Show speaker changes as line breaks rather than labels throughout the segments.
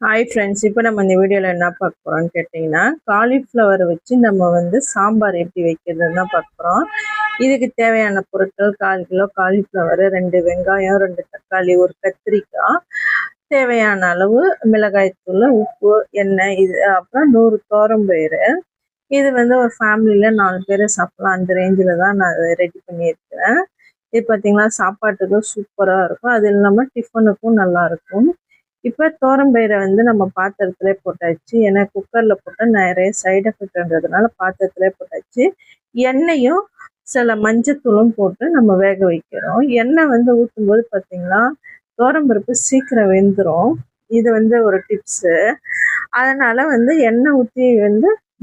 Hi friends, இப்போ நம்ம இந்த வீடியோவில் என்ன பார்க்க போகிறோம்னு கேட்டிங்கன்னா, காலிஃப்ளவரை வச்சு நம்ம சாம்பார் எப்படி வைக்கிறதுன்னு தான் பார்க்க போகிறோம். இதுக்கு தேவையான பொருட்கள் 1/4 கிலோ காலிஃப்ளவர், 2 வெங்காயம், 2 தக்காளி, ஒரு கத்திரிக்காய், தேவையான அளவு மிளகாய்த்தூள், உப்பு, எண்ணெய், இது அப்புறம் 100 துவரம்பயிறு. இது ஒரு ஃபேமிலியில் 4 பேர் சாப்பிட்லாம். அந்த ரேஞ்சில் தான் நான் ரெடி பண்ணியிருக்கிறேன். இது பார்த்திங்கன்னா சாப்பாட்டுக்கும் சூப்பராக இருக்கும். அது இல்லாமல் டிஃபனுக்கும் நல்லாயிருக்கும். இப்போ துவரம்பயிரை நம்ம பாத்திரத்துல போட்டாச்சு. ஏன்னா குக்கரில் போட்டால் நிறைய சைடு எஃபெக்ட்ன்றதுனால பாத்திரத்துல போட்டாச்சு. எண்ணெயும் சில மஞ்சத்தூளும் போட்டு நம்ம வேக வைக்கிறோம். எண்ணெய் ஊற்றும் போது பார்த்தீங்கன்னா துவரம்பருப்பு சீக்கிரம் வெந்துடும். இது ஒரு டிப்ஸு. அதனால் எண்ணெய் ஊற்றி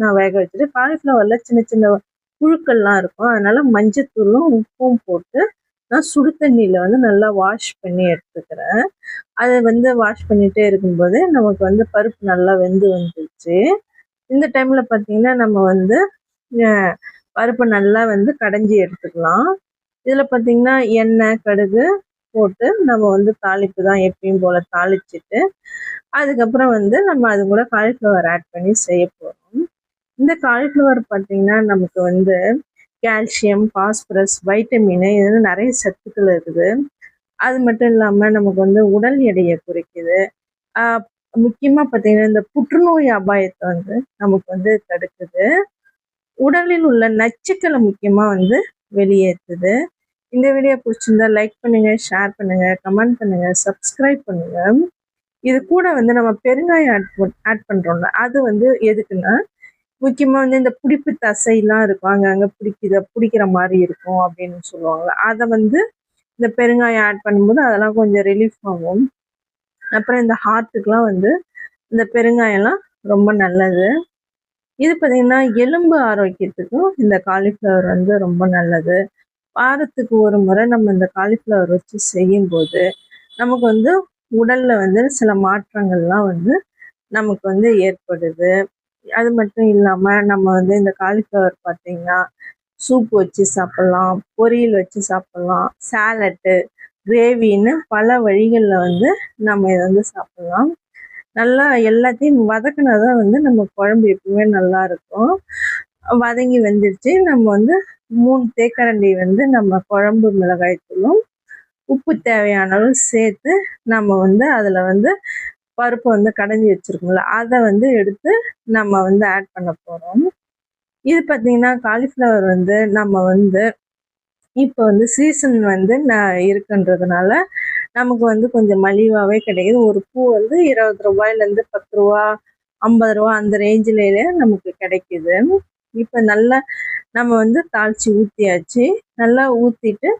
நான் வேக வச்சுட்டு, காலிஃப்ளவரில் சின்ன சின்ன புழுக்கள்லாம் இருக்கும். அதனால் மஞ்சத்தூளும் உப்பும் போட்டு நான் சுடு தண்ணியில் நல்லா வாஷ் பண்ணி எடுத்துக்கிறேன். அதை வாஷ் பண்ணிகிட்டே இருக்கும்போது நமக்கு பருப்பு நல்லா வெந்து வந்துடுச்சு. இந்த டைமில் பார்த்திங்கன்னா நம்ம பருப்பை நல்லா கடைஞ்சி எடுத்துக்கலாம். இதில் பார்த்திங்கன்னா எண்ணெய், கடுகு போட்டு நம்ம தாளிப்பு தான் எப்பயும் போல் தாளிச்சிட்டு, அதுக்கப்புறம் நம்ம அது கூட காலிஃப்ளவர் ஆட் பண்ணி செய்ய போகிறோம். இந்த காலிஃப்ளவர் பார்த்திங்கன்னா நமக்கு கால்சியம், பாஸ்பரஸ், வைட்டமின், இது நிறைய சத்துக்கள் இருக்குது. அது மட்டும் இல்லாமல் நமக்கு உடல் எடையை குறைக்குது. முக்கியமாக பார்த்தீங்கன்னா இந்த புற்றுநோய் அபாயத்தை நமக்கு தடுக்குது. உடலில் உள்ள நச்சுக்களை முக்கியமாக வெளியேற்றுது. இந்த வீடியோ பிடிச்சிருந்தா லைக் பண்ணுங்கள், ஷேர் பண்ணுங்கள், கமெண்ட் பண்ணுங்கள், சப்ஸ்கிரைப் பண்ணுங்கள். இது கூட நம்ம பெருங்காயம் ஆட் பண்ணுறோம்ல, அது எதுக்குன்னா முக்கியமாக இந்த பிடிப்பு தசையெல்லாம் இருக்கும், அங்கங்கே பிடிக்கிற மாதிரி இருக்கும் அப்படின்னு சொல்லுவாங்க. அதை இந்த பெருங்காயம் ஆட் பண்ணும்போது அதெல்லாம் கொஞ்சம் ரிலீஃப் ஆகும். அப்புறம் இந்த ஹார்ட்டுக்கெலாம் இந்த பெருங்காயம்லாம் ரொம்ப நல்லது. இது பார்த்திங்கன்னா எலும்பு ஆரோக்கியத்துக்கும் இந்த காலிஃப்ளவர் ரொம்ப நல்லது. வாரத்துக்கு ஒரு முறை நம்ம இந்த காலிஃப்ளவர் வச்சு செய்யும்போது நமக்கு உடலில் சில மாற்றங்கள்லாம் நமக்கு ஏற்படுது. அது மட்டும் இல்லாமல் நம்ம இந்த காலிஃப்ளவர் பார்த்திங்கன்னா சூப் வச்சு சாப்பிட்லாம், பொரியல் வச்சு சாப்பிட்லாம், சாலட்டு, கிரேவின்னு பல வழிகளில் நம்ம இதை சாப்பிட்லாம். நல்லா எல்லாத்தையும் வதக்கினா தான் நம்ம குழம்பு எப்பவுமே நல்லா இருக்கும். வதங்கி வந்துடுச்சு. நம்ம 3 தேக்கரண்டி நம்ம குழம்பு மிளகாய்த்தூளும் உப்பு தேவையான அளவு சேர்த்து நம்ம அதில் பருப்பு கடைஞ்சி வச்சுருக்கோம்ல, அதை எடுத்து நம்ம ஆட் பண்ண போகிறோம். இது பார்த்திங்கன்னா காலிஃப்ளவர் நம்ம இப்போ சீசன் இருக்குன்றதுனால நமக்கு கொஞ்சம் மலிவாகவே கிடைக்குது. ஒரு பூ 20 ரூபாயிலேருந்து 10 ரூபா, 50 ரூபா அந்த ரேஞ்சிலேயே நமக்கு கிடைக்குது. இப்போ நல்லா நம்ம தாளித்து ஊற்றியாச்சு. நல்லா ஊற்றிட்டு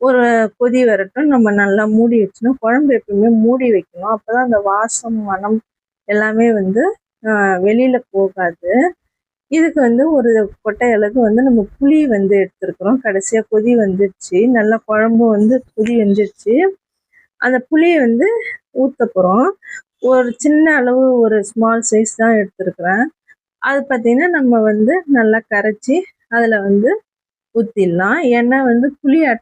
ஒரு கொதி வரட்டும். நம்ம நல்லா மூடி வச்சணும். குழம்பு எப்பவுமே மூடி வைக்கணும். அப்போ தான் அந்த வாசம், மனம் எல்லாமே வெளியில் போகாது. இதுக்கு ஒரு கொட்டை அளவுக்கு நம்ம புளி எடுத்துருக்குறோம். கடைசியாக கொதி வந்துடுச்சு. நல்லா குழம்பு கொதி வந்துடுச்சு. அந்த புளியை ஊற்ற போகிறோம். ஒரு சின்ன அளவு ஒரு ஸ்மால் சைஸ் தான் எடுத்துருக்குறேன். அது பார்த்திங்கன்னா நம்ம நல்லா கரைச்சி அதில் ஊற்றிடலாம். ஏன்னா புளி ஆட்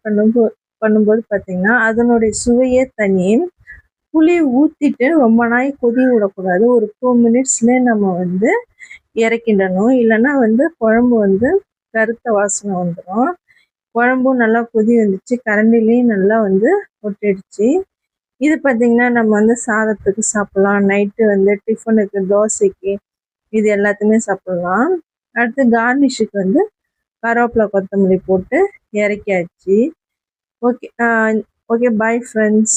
பண்ணும்போது பார்த்திங்கன்னா அதனுடைய சுவையே தனி. புளி ஊற்றிட்டு ரொம்ப நாள் கொதி விடக்கூடாது. ஒரு 2 மினிட்ஸ்லேயே நம்ம இறக்கிடணும். இல்லைன்னா குழம்பு கருத்த வாசனை வந்துடும். குழம்பும் நல்லா கொதி வந்துச்சு. கரண்டிலையும் நல்லா ஒட்டிடுச்சு. இது பார்த்திங்கன்னா நம்ம சாதத்துக்கு சாப்பிட்லாம். நைட்டு டிஃபனுக்கு, தோசைக்கு, இது எல்லாத்துக்குமே சாப்பிட்லாம். அடுத்து கார்னிஷுக்கு கருவேப்பிலை, கொத்தமல்லி போட்டு இறக்கியாச்சு. Okay, bye friends.